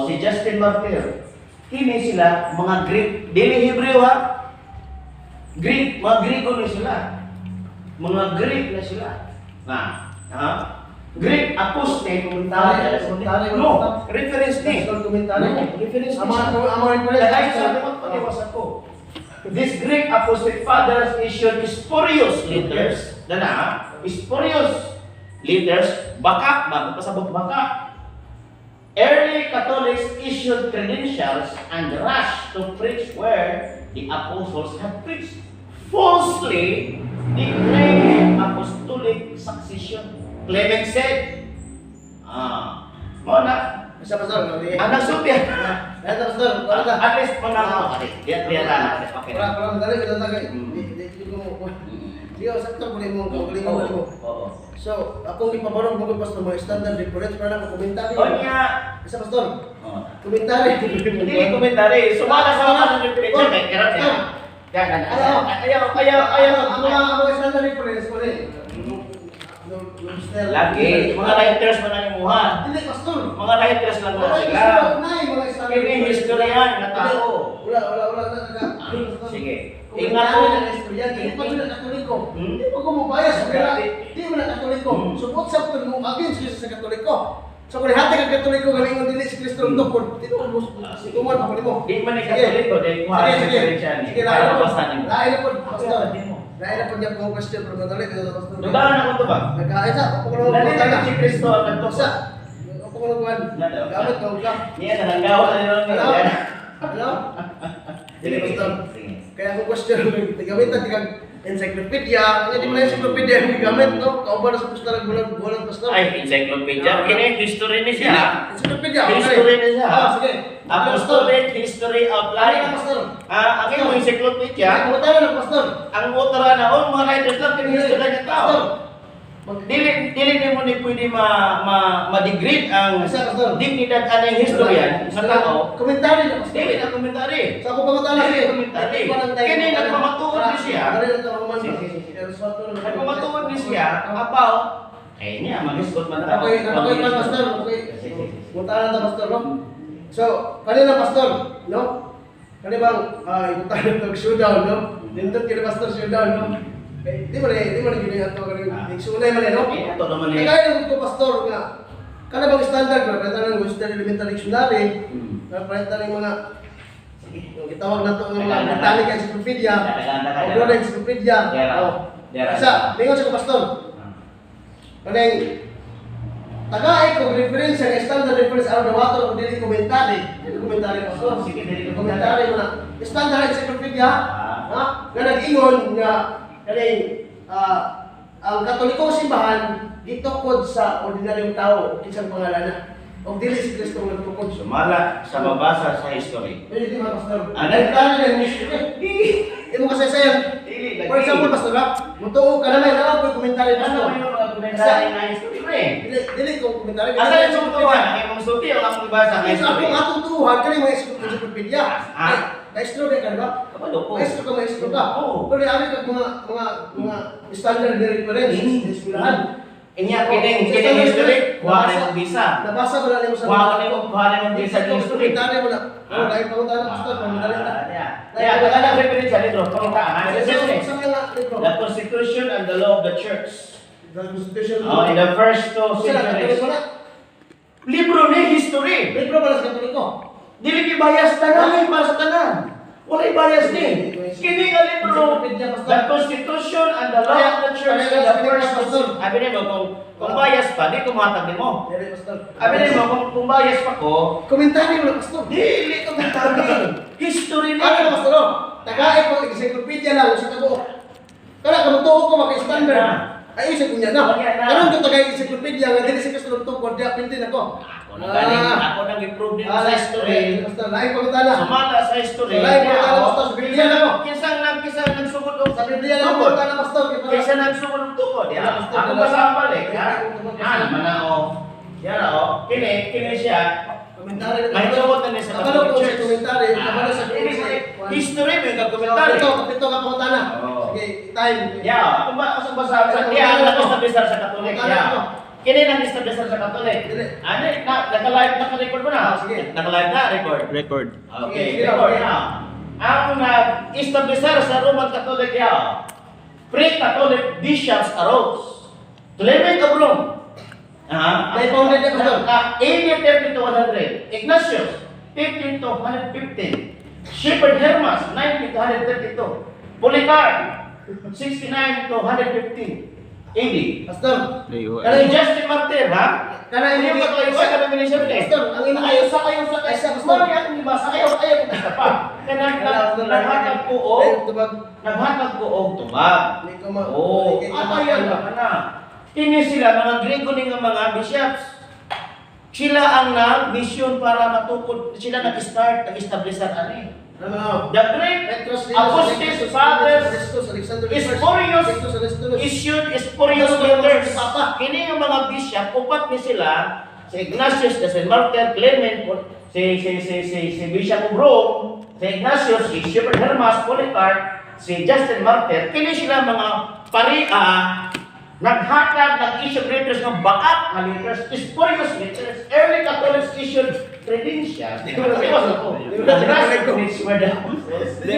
Speaker 2: si Justin Martyr. Kini sila, mga Greek, dili Hebreo ha. Greek, mga Grego na sila. Mga Greek na sila. Greek apostate, no, reference ni. Reference ni siya. These Greek apostate fathers issued spurious letters. Dana, spurious letters, bakak, pasabot bakak. Early Catholics issued credentials and rushed to preach where the apostles had preached. Falsely declaring apostolic succession. Clement said, mo na,
Speaker 1: Isa pastor.
Speaker 2: ang nagsulti.
Speaker 1: Nalala pastor. Wala.
Speaker 2: At least, mo na ako. Diyan na. Okay.
Speaker 1: Wala madali kita tagay. Di ako sakto ko mo kaugalingon mo.
Speaker 2: Oo.
Speaker 1: So, akong ipabarong mo pastor mo standard reference para na komentary.
Speaker 2: O niya.
Speaker 1: Isa pastor.
Speaker 2: Oo.
Speaker 1: Komentary.
Speaker 2: Hindi komentary. Sumala sa mga referensya kay Kerap ya. Ayaw.
Speaker 1: Ang mga standard reference ko rin.
Speaker 2: Lagi, mga writers man ang imuha.
Speaker 1: Hindi pastor.
Speaker 2: Mga writers lang na sila. Kini historian na tao.
Speaker 1: Wala na.
Speaker 2: Sige.
Speaker 1: Ingat
Speaker 2: Ingat
Speaker 1: ko
Speaker 2: mo.
Speaker 1: na istorya. Hindi pa sila katoliko.
Speaker 2: Hmm?
Speaker 1: Hindi pa ko mabayas.
Speaker 2: Grabe.
Speaker 1: Hindi mo na katoliko. Support sa ito mo against sa katoliko. So kung hati ka katoliko galingon dili si Kristo ang tukod. Dito mo si Tuman pa mo.
Speaker 2: Di man ni Katoliko dahil mo ang referensya ni.
Speaker 1: Sige,
Speaker 2: Para basahin mo.
Speaker 1: lain na po, pastor.
Speaker 2: Di mo.
Speaker 1: Lain na po niya po question pero madali pero pastor.
Speaker 2: Dugaan ako to ba?
Speaker 1: Nagkain sa ako ko lang
Speaker 2: Dali
Speaker 1: tala.
Speaker 2: na si Kristo ang
Speaker 1: Sa
Speaker 2: nagtuksa.
Speaker 1: ako ko lang gamit ko ka.
Speaker 2: Niya nananggawa na nila nila.
Speaker 1: Hello?
Speaker 2: Dili
Speaker 1: pastor.
Speaker 2: Sige.
Speaker 1: Kaya ako question gamitan kag encyclopedia, hindi mo na encyclopedia yung gamit no. Kauban na sa pustaran bulan pastor.
Speaker 2: Ay, encyclopedia. Kini history ni siya.
Speaker 1: Encyclopedia.
Speaker 2: History na siya.
Speaker 1: Sige.
Speaker 2: Apostolic History of
Speaker 1: Lari
Speaker 2: Life.
Speaker 1: ka pastor.
Speaker 2: Ang iyong encyclopedia,
Speaker 1: Kaya tayo na pastor.
Speaker 2: ang utara na mga writers lang kini history ng tao. Dili ni mo ni pwede ma-degrade ang
Speaker 1: Isa pastor.
Speaker 2: dignidad anang historian sa tao.
Speaker 1: Komentary na pastor.
Speaker 2: Dili na komentary.
Speaker 1: Sa ako pangutana
Speaker 2: Dili
Speaker 1: sige.
Speaker 2: komentary. Kini nagpamatuod ni siya. Nagpamatuod ni siya about niya mag-isgot man tao.
Speaker 1: Okay, ka pastor. Okay. Mutana ta pastor no. So, kanina pastor, no? Kanibang mutana to showdown no. Nindot kini pastor showdown no. Di mo gini ato kanina. Sunay man no.
Speaker 2: Ito naman eh.
Speaker 1: Kaya ko pastor nga kanibang standard na palitan ng Western Elementary Dictionary. Na palitan ng mga yung gitawag na ito ng mga Britannica Encyclopedia. O Global Encyclopedia. Isa, lingon sa pastor. Kaneng tagaay ko reference ang standard reference out of the water o dili komentary. Dili komentary pastor.
Speaker 2: Sige, dili
Speaker 1: Komentary mo na. Standard encyclopedia. Ha? Nga nag-ingon nga kaneng ang Katoliko simbahan gitukod sa ordinaryong tao kisang pangalan o dili si Kristo ang nagtukod.
Speaker 2: Sumala sa mabasa sa history.
Speaker 1: Pwede di mga pastor.
Speaker 2: Ano?
Speaker 1: Nagkano na yung mystery. Imo kasi sayan.
Speaker 2: Dili
Speaker 1: For example, pastor ha? Mutuo ka naman. Ano po yung komentary
Speaker 2: ano
Speaker 1: pastor?
Speaker 2: yung mga komentary na history mo eh?
Speaker 1: Dili ko komentary.
Speaker 2: Asa yung sumutuhan? Ang imong sulti o ang ibasa ng
Speaker 1: Sa
Speaker 2: history?
Speaker 1: akong atutuhan, kani mga encyclopedia.
Speaker 2: Ah.
Speaker 1: Maestro ka ba?
Speaker 2: Kapalo ko.
Speaker 1: Maestro ka.
Speaker 2: Oo.
Speaker 1: Pero ari ka mga standard na reference sa eskwelahan.
Speaker 2: Inya kining history, kuha na yung visa.
Speaker 1: Nabasa ba na mo sa
Speaker 2: Kuha na yung visa ng history.
Speaker 1: Komentary mo na. Oh, dahil pangunta na pastor, komentary na.
Speaker 2: Kaya kaya reference sa libro, panguntaan.
Speaker 1: Sa mga libro.
Speaker 2: The Constitution and the Law of the Church.
Speaker 1: The Constitution.
Speaker 2: In the first two centuries. Libro ni history.
Speaker 1: Libro para sa Katoliko.
Speaker 2: Dili bias tanan para sa tanan. Walay bias ni. Kini nga libro, the Constitution and the Law of the Church in the first two. Abi ni mo kung bias pa, di ko matag nimo.
Speaker 1: Dili pastor.
Speaker 2: Abi ni mo kung bias pa ko,
Speaker 1: Komentary mo na pastor.
Speaker 2: dili ko matagi. History ni.
Speaker 1: Ano na pastor? Tagaay ko encyclopedia lang sa kabuok. Kana kamutuo ko maka-standard. Ay isa kunya na. Karon ko tagay encyclopedia nga dili sa Kristo tukod dia pintin ako.
Speaker 2: Ako nang improve din sa history.
Speaker 1: Pastor, lain pagutana.
Speaker 2: Sumala sa history.
Speaker 1: Wala, yung pagkakala, pastor, sa Biblia na mo.
Speaker 2: Kisang nagsugod og
Speaker 1: Sa Biblia lang
Speaker 2: tukod.
Speaker 1: pagutana pastor.
Speaker 2: Kaysa nagsugod og tukod.
Speaker 1: Wala,
Speaker 2: Ya.
Speaker 1: pastor,
Speaker 2: Ako
Speaker 1: wala.
Speaker 2: basa ang balik. Ya. Naman na o. Yan o. Kini siya.
Speaker 1: Komentary na.
Speaker 2: May tawag na niya sa
Speaker 1: Kabalo ko
Speaker 2: Catholic
Speaker 1: sa
Speaker 2: Church.
Speaker 1: komentary, kabalo sa
Speaker 2: History mo yung komentary.
Speaker 1: Ito ka pagutana.
Speaker 2: Oo.
Speaker 1: Sige, time.
Speaker 2: Ya, ako basa sa diyan nag-establish sa Katolik. Ya. Kini nang establish sa Katolik.
Speaker 1: Dili.
Speaker 2: Ano, naka-live naka-record mo na?
Speaker 1: Sige.
Speaker 2: Naka-live na, record.
Speaker 4: Record.
Speaker 2: Okay,
Speaker 1: Sige,
Speaker 2: record
Speaker 1: sige.
Speaker 2: na. Ang nag-establish sa Roman Catholic ya, pre-Catholic bishops arose. Clement of Rome.
Speaker 1: May founded na pastor.
Speaker 2: AD 13 to 100. Ignatius, 15 to 115. Shepherd Hermas, 19 to 132. Polycarp, 69 to 115. AD.
Speaker 1: Pastor,
Speaker 2: Kalau Justin Martyr, ha?
Speaker 1: Kana
Speaker 2: Yung pagkayo sa denomination eh.
Speaker 1: Pastor, ang ina
Speaker 2: Ayaw sa
Speaker 1: Ay, sa pastor.
Speaker 2: Sorry, ang ibasa. Ayaw kita pa. Kaya naghatag ko naghatag ko og tubag.
Speaker 1: Hindi ko ma...
Speaker 2: Oh,
Speaker 1: hindi ko
Speaker 2: ayan
Speaker 1: ma-
Speaker 2: ka na. Kini sila, mga Grego ni nga mga bishops. Sila ang nag-mission para matukod, sila nag-start, nag-establish ani.
Speaker 1: Ano?
Speaker 2: The great Apostolic Fathers issued spurious letters. Kini yung mga bishop, upat ni sila, si Ignatius, si Martyr, Clement, si Bishop of Rome, si Ignatius, si Shepherd Hermas, Polycarp, si Justin Martyr, kini sila mga paria, naghatag, nag-issue letters ng bakat na letters, spurious letters. Early Catholics issued credentials.
Speaker 4: Di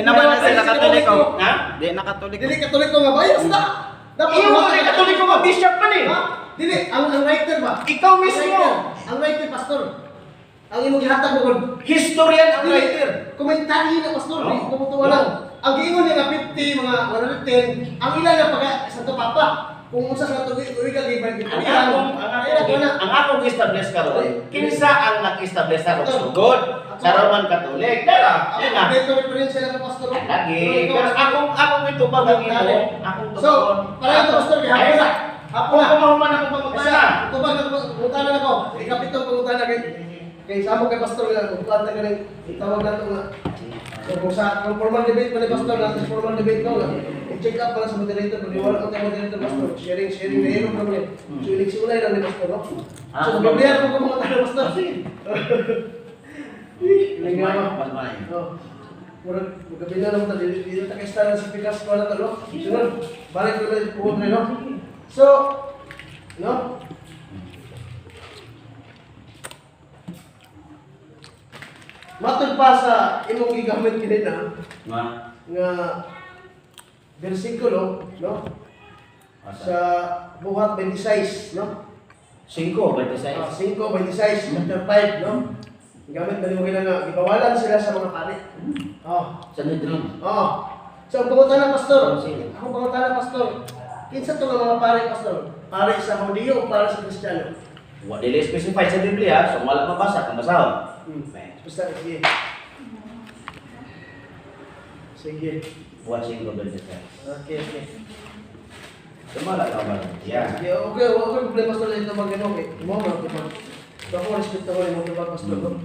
Speaker 4: naman na sila Katoliko.
Speaker 2: Ha?
Speaker 4: Di na Katoliko.
Speaker 1: Dili Katoliko nga bayas na.
Speaker 2: Iyo mo ni Katoliko nga bishop pa ni.
Speaker 1: Ha? Dili, ang writer ba?
Speaker 2: Ikaw mismo.
Speaker 1: Ang writer, pastor. Ang imong gihatag mo
Speaker 2: Historian ang
Speaker 1: dili,
Speaker 2: writer.
Speaker 1: komentaryo na pastor,
Speaker 2: Oh.
Speaker 1: di kumutuwa lang. Ang giingon niya nga 50, mga 110, ang ilan na pag Santo Papa. Kung unsa sa tuwi ka gibay
Speaker 2: Ang akong establish karon, kinsa ang nag-establish sa sugod sa Roman Catholic. Dala, yan na.
Speaker 1: Dito reference lang pastor.
Speaker 2: Lagi. Pero akong ito ba ang ito? Akong
Speaker 1: So, para ito pastor
Speaker 2: Ay,
Speaker 1: gihapon na. Hapon na.
Speaker 2: Kumahuman ako pagpapala.
Speaker 1: Ito ba pangutanan ako? Ikapitong pangutanan kay samo kay pastor nga pagkuan ta ganing itawag nato nga. So kung formal debate pa ni pastor natin formal debate ko nga. I-check up para sa moderator pag wala ko kay moderator pastor. Sharing na yun kami. So iligsulay lang ni pastor no. So gabriel ko mga tayo pastor. Oh. Murag gabi na lang ta dito ta kay star sa pikas ko na to no. Sunod balik ko ulit po no. So no. Matod pa sa imong gigamit kini na nga bersikulo no sa buhat 26 no
Speaker 2: 5 ba ito sa
Speaker 1: 5:26 chapter 5 no gamit na nimo nga gibawalan sila sa mga pari.
Speaker 2: Sa Nedron.
Speaker 1: So ang pangutana pastor,
Speaker 2: Sige.
Speaker 1: ako pangutana pastor. Kinsa to nga mga pari pastor? Pari sa Hudiyo o pari sa Kristiyano?
Speaker 2: Wa dili specify sa Biblia, so wala mabasa kung basahon.
Speaker 1: Basta sige. Sige.
Speaker 2: Buat 5 ba ito sa.
Speaker 1: Okay.
Speaker 2: Sumala ka ba? Yeah.
Speaker 1: Okay, okay, problema pastor ito mag ano okay. Mo mo ko. Ako respect ko ni mo pastor no.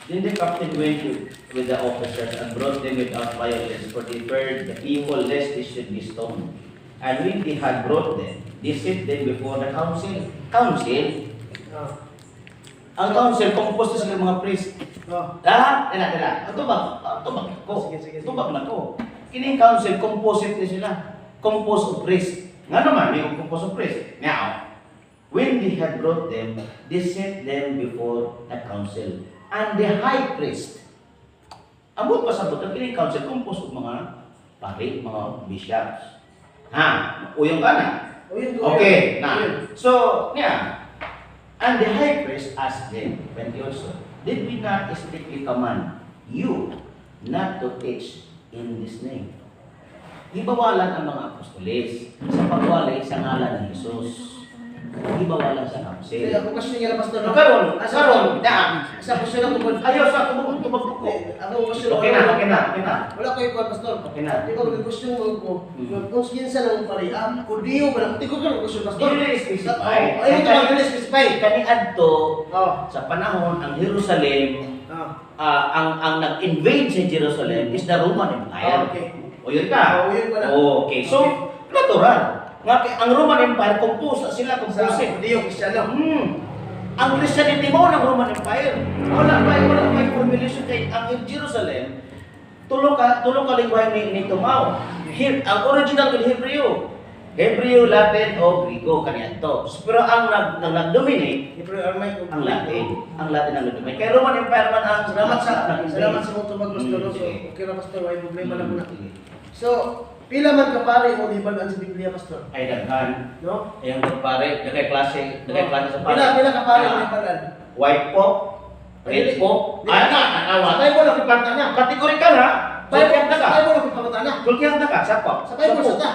Speaker 2: Then the captain went with the officers and brought them without violence, for they feared the people lest they should be stoned. And when they had brought them, they set them before the council. Council? Ang council, composed sila mga priest. Lahat, tila. Tubag ko.
Speaker 1: Sige.
Speaker 2: Tubag na ko. Kining council, composite ni sila. Composed of priest. Nga naman, may composed of priest. Now, when they had brought them, they set them before the council. And the high priest, abot pa sa buto, kining council, composed of mga pari, mga bishops. Ha? Uyong ka na? Okay, na. So, yeah. And the high priest asked them, when he also, did we not strictly command you not to teach in this name? Ibawalan ang mga apostoles sa pagwalay sa ngalan ng Jesus. Ibawalan sa council.
Speaker 1: Ako question nga pastor.
Speaker 2: Karon,
Speaker 1: da. Sa question ako
Speaker 2: ayaw sa tubag ko.
Speaker 1: Ako question.
Speaker 2: Okay na.
Speaker 1: Wala ko yung pastor.
Speaker 2: Okay na.
Speaker 1: Di ba question mo ko? Kung kinsa lang pari Hudiyo ba lang? Di ko ka question pastor.
Speaker 2: Dili specify.
Speaker 1: Ayun ka lang specify.
Speaker 2: Kani adto
Speaker 1: Oh.
Speaker 2: sa panahon ang Jerusalem, ang nag-invade sa Jerusalem is the Roman Empire.
Speaker 1: Okay.
Speaker 2: O yun ka?
Speaker 1: O, yun pala.
Speaker 2: Okay. So, natural. Nga, ang Roman Empire, composed sila,
Speaker 1: Sa
Speaker 2: composed.
Speaker 1: Hudiyo, Kristiyano.
Speaker 2: Ang Christianity mo ng Roman Empire. Wala pa yung formulation kay ang Jerusalem. Tulong ka lingwahe ni Tumaw. Ang original with Hebreo, Latin o Griego kaniadto. Pero ang nag-dominate ang Latin. Ang Latin ang nag-dominate. Kay Roman Empire man ang
Speaker 1: Salamat sa mga tubag pastor. So, okay na pastor, may problema na muna. So, pila man ka pare mo hibagan sa Biblia pastor?
Speaker 2: Ay daghan.
Speaker 1: No?
Speaker 2: Ayong pare, dagay klase sa pare.
Speaker 1: Pila ka pare mo hibagan?
Speaker 2: White Pope, Red Pope.
Speaker 1: Sakay mo lang ipanta na.
Speaker 2: Kategorikal ha.
Speaker 1: Sakay mo lang ipanta na.
Speaker 2: Kulkihan ka, sapa.
Speaker 1: Sakay mo sa ta.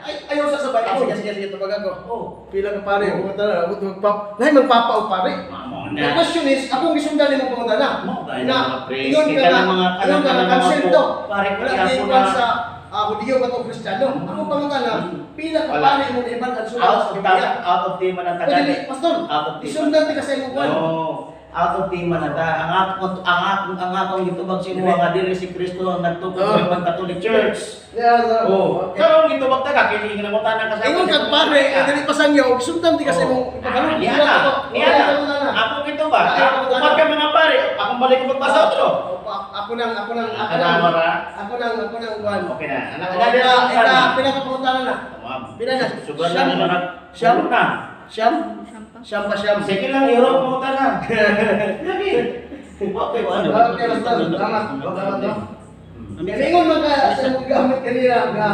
Speaker 2: Ay, ayaw sa sabay ako.
Speaker 1: Sige, tubag ako.
Speaker 2: Oh.
Speaker 1: Pila ka pare mo tara, magpapa o pare.
Speaker 2: Mamo
Speaker 1: The question is, akong gisundan nimo pangutana na.
Speaker 2: Mo ba yung mga priest?
Speaker 1: Ingon
Speaker 2: Kita
Speaker 1: ka
Speaker 2: ng mga
Speaker 1: ingon ka na cancel to.
Speaker 2: Pare ko
Speaker 1: Wala
Speaker 2: kaya
Speaker 1: di
Speaker 2: po
Speaker 1: pa
Speaker 2: na
Speaker 1: sa Hudiyo ba to Kristiyano? Ako pangutana, pila ka
Speaker 2: Wala.
Speaker 1: pare mo hibagan sulat sa Biblia.
Speaker 2: out of tema ng
Speaker 1: Pwede
Speaker 2: tagal.
Speaker 1: pastor.
Speaker 2: Out of tema.
Speaker 1: Isundan ti kasi mo kwan.
Speaker 2: No. out of tema na ta. Ang atong gitubag si mga nga dili si Kristo ang nagtukod sa Roman Catholic Church.
Speaker 1: Yeah, sir.
Speaker 2: Oh,
Speaker 1: Okay.
Speaker 2: pero ang gitubag ta ka kini nangutana ka sa.
Speaker 1: Ingon kag pare, dili pa sangyo, sundan di kasi mo ipagano.
Speaker 2: Ako gito ba? Upat ka mga pare, akong balik ko magbasa otro.
Speaker 1: Ako nang
Speaker 2: Ako
Speaker 1: kuan.
Speaker 2: Okay na.
Speaker 1: Ika pinakapuntahan na. Pila na?
Speaker 2: Sugan na naman
Speaker 1: Siyam?
Speaker 2: na.
Speaker 1: Siyam? Siyam pa siyam.
Speaker 2: Sige lang, hirap mo ta na. Lagi. Okay, ano?
Speaker 1: Okay, basta. Salamat. Salamat, no? Ingon man ka sa mong gamit kanina nga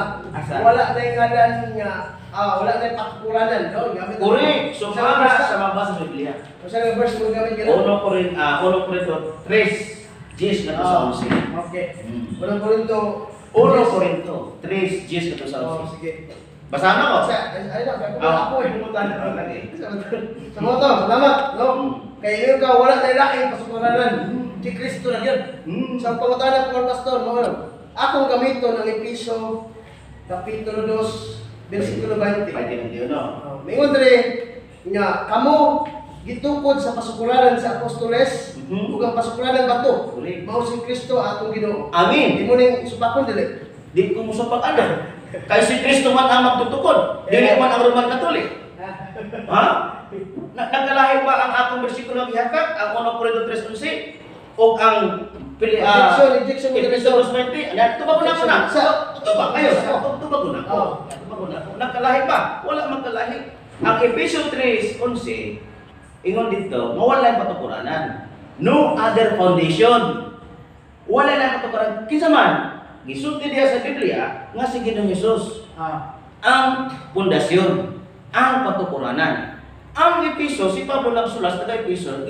Speaker 1: wala na yung ngalan nga wala na yung pakukuranan. No?
Speaker 2: Correct. So, para sa mabasa sa Biblia.
Speaker 1: Kung saan yung verse mong gamit kanina?
Speaker 2: 1 Corinto 3, 10 na to sa 11.
Speaker 1: Okay. Unang Korinto.
Speaker 2: 1 Corinto 3, 10 na to sa 11.
Speaker 1: Sige.
Speaker 2: Basahan ako.
Speaker 1: Ayun ako eh. Sa mga to, salamat. No? Kaya yun ka, wala na ilaking pasukuranan. Si Kristo na yun. Sa pangutanan po ng pastor, no? Akong gamito ng Episo, Kapitulo 2, versikulo 20.
Speaker 2: Pwede na yun, no?
Speaker 1: Mingon dre nga kamo gitukod sa pasukuranan sa apostoles ug ang pasukuranan bato.
Speaker 2: Correct.
Speaker 1: Mao si Kristo atong Ginoo.
Speaker 2: Amin.
Speaker 1: Di mo ning supakon dili.
Speaker 2: Di ko mo sa pag-ano. Kay si Kristo man ang magtutukod. Dili man ang Roman Catholic. Ha? Nagkalahi ba ang atong bersikulo ang ihakak? Ang 1 Corinto 3:11 o ang
Speaker 1: Injection mo
Speaker 2: Episode 20? Tubag ko na ko na. Tubag kayo.
Speaker 1: Sa-
Speaker 2: Tubag ko na ko. Tubag ko na ko. Nagkalahi ba? Wala magkalahi. Ang Episode 3:11 ingon dito, mawala yung patukuраnan. No other foundation. Wala na patukuran. Kinsa man, gisulti diya sa Biblia nga si Ginoong Hesus ang pundasyon, ang patukuranan. Ang Episo, si Pablo nagsulat sa Episo,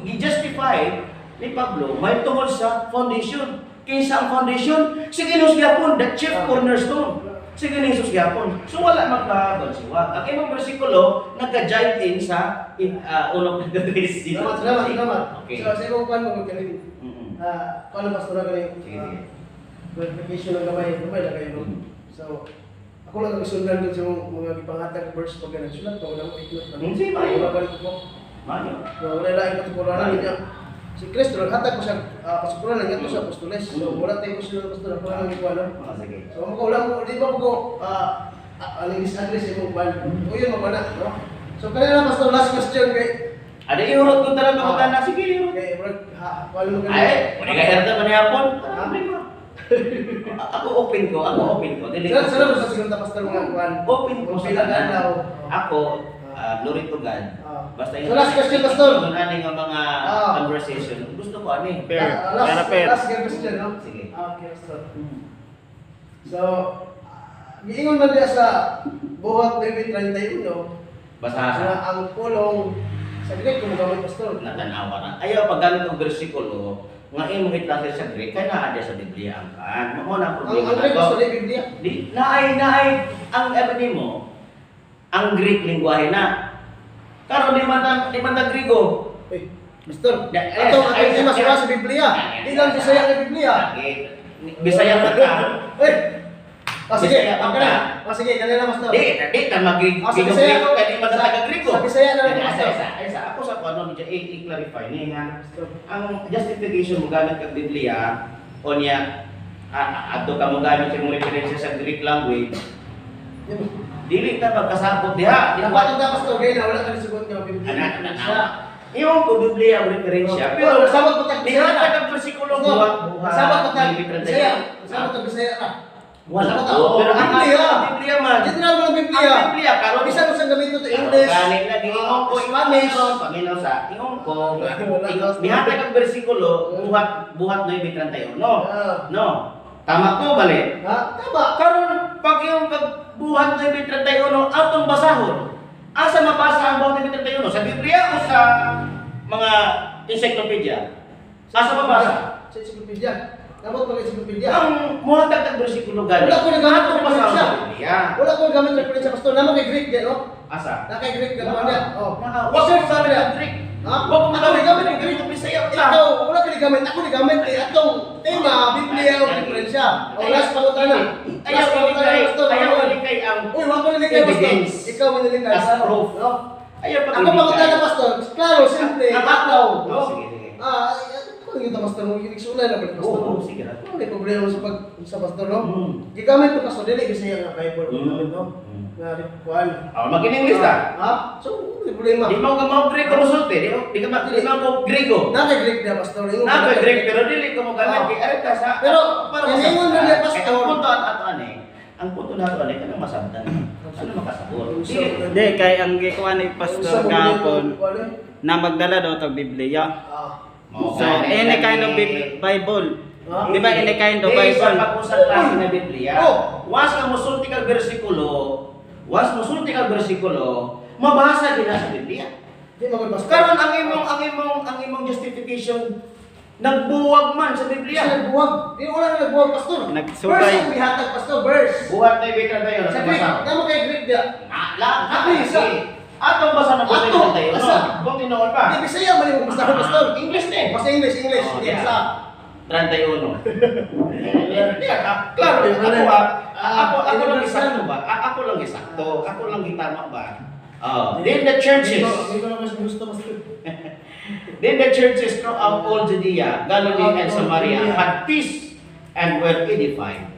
Speaker 2: i-justify ni Pablo may tungkol sa foundation. Kinsa ang foundation? Si Ginoong Gyapon, the chief cornerstone. Si Ginoong Hesus Gyapon. So wala magkabansiwa. Ang imong bersikulo nagka-jive in sa 1 Corinto 3.
Speaker 1: Salamat.
Speaker 2: Okay.
Speaker 1: So sa imong kwan mo kanina.
Speaker 2: Mm-mm.
Speaker 1: Paano pastor kanina?
Speaker 2: Sige.
Speaker 1: Clarification ng gamay na kayo. So, ako lang nagsundan dun sa mga gipangatag verse pag nagsulat ko, wala akong ignot na.
Speaker 2: Hindi ba yun?
Speaker 1: Wala balik ko.
Speaker 2: Manyo.
Speaker 1: Wala lang yung patukuranan niya. Si Kristo, naghatag ko sa pasukuranan niya sa apostoles. So, wala tayo ko sila pastor, ako lang yung kuwan.
Speaker 2: Sige.
Speaker 1: So, ako lang ko, di ba ko, aling disagree sa imong kuwan. O yun, magwana, no? So, kanina pastor, last question kay,
Speaker 2: Ada iurot ko talaga mga tanak. Sige, iurot.
Speaker 1: kay, kuwan mo kanina.
Speaker 2: Ay, muna ka herda pa niya po. Ako open ko. Dili ko.
Speaker 1: Sana sa sigurta pastor mga kuwan.
Speaker 2: Open ko
Speaker 1: Kung
Speaker 2: sa
Speaker 1: pila
Speaker 2: tanan.
Speaker 1: adlaw.
Speaker 2: Ako, glory to God. Basta
Speaker 1: So, last question, Pastor.
Speaker 2: Yung aning mga conversation. Gusto ko ani.
Speaker 1: Last question, no?
Speaker 2: Sige.
Speaker 1: Okay, so, giingon man diya sa buhat 2031,
Speaker 2: Basta
Speaker 1: na ang pulong sa Greek kung gamit pastor.
Speaker 2: natanawa na. Ayaw pag ganito ang bersikulo, nga imong itlase sa Greek, kaya naa sa Biblia ang kaan. Mo na
Speaker 1: Ang
Speaker 2: problema
Speaker 1: Greek
Speaker 2: na
Speaker 1: gusto
Speaker 2: to.
Speaker 1: ni Biblia.
Speaker 2: Di, naay, ang ebony mo, ang Greek lingwahe na. Karon di man ta Grigo.
Speaker 1: Eh, pastor,
Speaker 2: Yes,
Speaker 1: atong
Speaker 2: ay,
Speaker 1: si masura sa Biblia. Di lang Bisaya ng Biblia.
Speaker 2: Bisaya ka ka.
Speaker 1: Eh, sige,
Speaker 2: Bisaya ka
Speaker 1: okay
Speaker 2: ka.
Speaker 1: na. Sige, kanina pastor.
Speaker 2: Di ta mag-Grigo
Speaker 1: Sa Bisaya
Speaker 2: Grigo kaya di man ta Grigo.
Speaker 1: Sa Bisaya na lang, pastor.
Speaker 2: Isa ako sa ano medyo i-clarify ni nga ang justification mo gamit kag Biblia o niya adto ka mo gamit yung referensya sa Greek language. Dili ta magkasabot diha. Di
Speaker 1: Dapat
Speaker 2: ba?
Speaker 1: ang pastor gay na wala ka nisugot nga Biblia.
Speaker 2: Yung ko Biblia ang referensya pero
Speaker 1: Sabot mo tag
Speaker 2: diha
Speaker 1: Bisaya.
Speaker 2: ka bersikulo buhat.
Speaker 1: Sabot mo tag Bisaya. Sabot tag Bisaya ka.
Speaker 2: Wala
Speaker 1: Sabot
Speaker 2: ko. Pero ang
Speaker 1: Biblia.
Speaker 2: Biblia man.
Speaker 1: General mo ng Biblia.
Speaker 2: Ang Biblia karon
Speaker 1: Bisan mo sa gamit mo to English.
Speaker 2: Ganit na giingon ko
Speaker 1: Spanish.
Speaker 2: Panginoon sa ingon ko.
Speaker 1: Wala.
Speaker 2: Bihatag ang bersikulo buhat 9:31. No.
Speaker 1: Ah.
Speaker 2: No. Tama ko bali.
Speaker 1: Ha? Tama.
Speaker 2: Karon pag yung buhat 9:31 atong basahon. Asa mabasa ang buhat 9:31 sa Biblia o sa mga encyclopedia? Asa mabasa?
Speaker 1: Sa encyclopedia. Dapat pag encyclopedia.
Speaker 2: Ang muhatag ang bersikulo gani.
Speaker 1: Wala ko nagamit
Speaker 2: Atong
Speaker 1: ng
Speaker 2: basahon
Speaker 1: referensya.
Speaker 2: sa Biblia.
Speaker 1: Wala ko gamit referensya pastor. Namo kay Greek din, no?
Speaker 2: Asa?
Speaker 1: Na kay Greek ka niya. Oh.
Speaker 2: Wag mo sa Greek.
Speaker 1: Ha?
Speaker 2: Wag mo
Speaker 1: Ako ni gamit
Speaker 2: ng
Speaker 1: ng Greek.
Speaker 2: Bisaya
Speaker 1: Ikaw, wala ka ni gamit. Ako ni gamit eh. Atong tema Biblia ang referensya. O last pangutana.
Speaker 2: Ayaw
Speaker 1: Last pangutana
Speaker 2: malikay,
Speaker 1: pastor.
Speaker 2: ayaw malikay ang
Speaker 1: Uy, wag ko nilikay pastor.
Speaker 2: Evidence.
Speaker 1: Ikaw manilikay.
Speaker 2: As proof.
Speaker 1: No?
Speaker 2: Ayaw pa
Speaker 1: Ako pangutan na pastor. Klaro, simple. Ataw.
Speaker 2: Oh, sige, sige.
Speaker 1: Kung kita pastor mo, iniksunay na ba pastor?
Speaker 2: Oo, sige na.
Speaker 1: Ano may problema sa pastor, no?
Speaker 2: Mm.
Speaker 1: Gigamit ko pastor, dili kasi yung Bible.
Speaker 2: Mm.
Speaker 1: Gamit, no? Nga, kuhan.
Speaker 2: Mag-English ka.
Speaker 1: Ha? So, may problema.
Speaker 2: Di mo ka mo Grego resulte, di ka mo Grego.
Speaker 1: Naka-Greek na pastor.
Speaker 2: Greg, pero dili ko mo gamit kay ari ka sa.
Speaker 1: Pero,
Speaker 2: masagot.
Speaker 1: ingon na niya, pastor.
Speaker 2: Ang punto at ani. Ang punto na to ani kanang masabtan. Ano makasagot?
Speaker 4: Hindi, kay ang gikuha ni Pastor Gapon na magdala daw tag Biblia. So, any kind of Bible. Di ba, any kind of
Speaker 2: Bible.
Speaker 4: Bible?
Speaker 2: Pag-usap klase na Biblia.
Speaker 1: Oh.
Speaker 2: Once ka musulti kag bersikulo, mabasa din na sa Biblia.
Speaker 1: Di mo pastor.
Speaker 2: Karon ang imong justification nagbuwag man sa
Speaker 1: Kasi
Speaker 2: Biblia.
Speaker 1: nagbuwag. Di wala na nagbuwag pastor.
Speaker 4: Nagsubay.
Speaker 1: Verse ang bihatag pastor, verse.
Speaker 2: Buhat na ibig tayo
Speaker 1: Sa Greek,
Speaker 2: sa
Speaker 1: tama kay Greek dia.
Speaker 2: Atong basa na pwede
Speaker 1: Ato,
Speaker 2: tayo.
Speaker 1: basa.
Speaker 2: Kung tinuod pa.
Speaker 1: Di Bisaya man mo basta pastor.
Speaker 2: English din.
Speaker 1: Basta English.
Speaker 2: Oh,
Speaker 1: Di
Speaker 2: yeah.
Speaker 1: sa
Speaker 2: 31. Klaro, ako lang isakto ba? Ako lang isakto. Ako lang gitama ba? Then the churches,
Speaker 1: Hindi ko naman gusto pastor.
Speaker 2: then the churches throughout all Judea, Galilee, and Samaria had peace and were edified,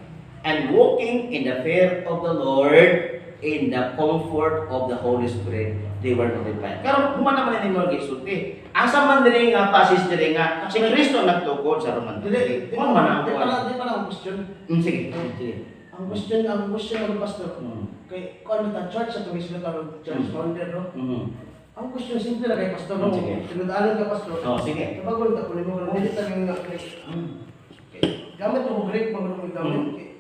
Speaker 2: and walking in the fear of the Lord, in the comfort of the Holy Spirit, they were notified. Karon human naman ni mga gisulti. Asa man diri nga pasis diri nga si Kristo nagtukod sa Roman.
Speaker 1: Di
Speaker 2: Mo man ang kuan.
Speaker 1: pa ang question.
Speaker 2: Sige. Sige.
Speaker 1: Ang question ng pastor. Kay kung ano ta church sa tuwis na church founder no. Ang question simple lang kay pastor no.
Speaker 2: Sige.
Speaker 1: Tinudaanan ka pastor.
Speaker 2: Oh, sige.
Speaker 1: Kapag wala ko mo dili ta nga gamit mo Greek mo gamit.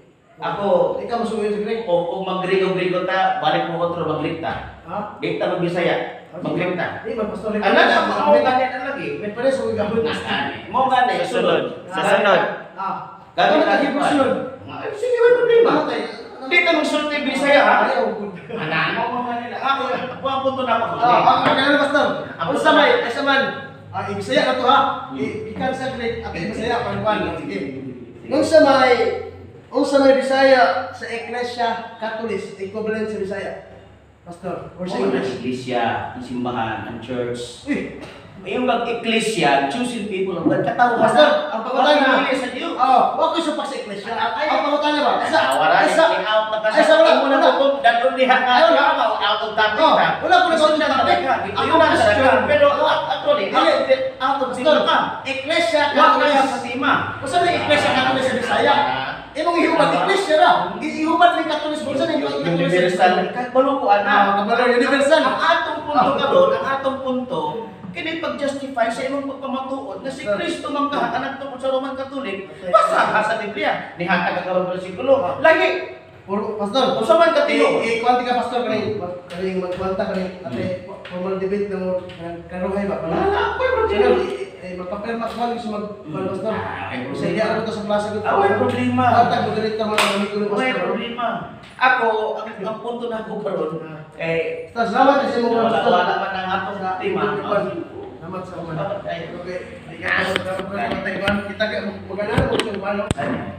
Speaker 1: Ikaw masuyo sa Greek.
Speaker 2: O mag-Grigo-Grigo ta, balik mo kontrol mag-Grigta.
Speaker 1: Ha?
Speaker 2: Grigta mag-Bisaya. Mag-Grigta.
Speaker 1: Di ba pastor?
Speaker 2: Ano na, mo ganit na lagi.
Speaker 1: May pare sa gamit.
Speaker 2: Mo ganit,
Speaker 4: Sa sunod. Sa sunod.
Speaker 2: Ganit
Speaker 1: Gamit
Speaker 2: na
Speaker 1: lagi po sunod.
Speaker 2: Sige, may problema.
Speaker 1: Matay.
Speaker 2: Di ka magsulti Bisaya ha?
Speaker 1: Ayaw ko.
Speaker 2: Anan mo ganit. Ako ang punto na ako.
Speaker 1: Ang ganun pastor.
Speaker 2: Ako
Speaker 1: Ang samay, ay saman. Ibisaya na to ha. Ikan sa Greek at Ibisaya pangkuan. Sige. Ang samay Bisaya sa Iglesia Catholic, equivalent sa Bisaya. Pastor, or sa
Speaker 2: Sa
Speaker 1: English.
Speaker 2: iglesia, ang simbahan, ang church.
Speaker 1: Uy,
Speaker 2: Yung mag-iglesia, choosing people of God, katawhan
Speaker 1: Pastor, ang pangutan na.
Speaker 2: Pagpili sa Diyos.
Speaker 1: Wag ko supak sa Iglesia. Ang pangutan na ba?
Speaker 2: Wala rin, out na kasi. Imo na po, datong diha ka, out of topic ka.
Speaker 1: Wala ko na
Speaker 2: Gusto na topic ka. Ito na sa ka. Pero actually, out of
Speaker 1: Pastor,
Speaker 2: sino ka.
Speaker 1: Iglesia
Speaker 2: Wag na
Speaker 1: Catholic.
Speaker 2: sa tima.
Speaker 1: Basta na Iglesia Catholic sa Bisaya. Imong ihubat Iglesia ra. Ihubat ni Catholic sa
Speaker 2: Yung universal, balukuan na.
Speaker 1: Universal.
Speaker 2: Ang atong punto karon, ang atong punto, kini pag-justify sa imong pagpamatuod na si Kristo man ka anak tungkol sa Roman Catholic, basa sa Biblia, nihatag ka karon bersikulo. Lagi
Speaker 1: Pastor,
Speaker 2: kung sa man katino,
Speaker 1: kwanti ka pastor kaning magkwanta kaning ate formal debate ng karuhay ba?
Speaker 2: wala ko
Speaker 1: Sige,
Speaker 2: problema.
Speaker 1: magpapirma ka lang sa pastor. Sa iya ako to sa plaza ko.
Speaker 2: Away problema.
Speaker 1: Atag mo ganit ka mga amigo ni
Speaker 2: May
Speaker 1: pastor.
Speaker 2: problema. Ako, ang punto na ko karon, eh,
Speaker 1: Salamat sa mga pastor.
Speaker 2: wala man ang atong tema.
Speaker 1: Salamat sa mga. Okay. Kita ka magana mo sa ano.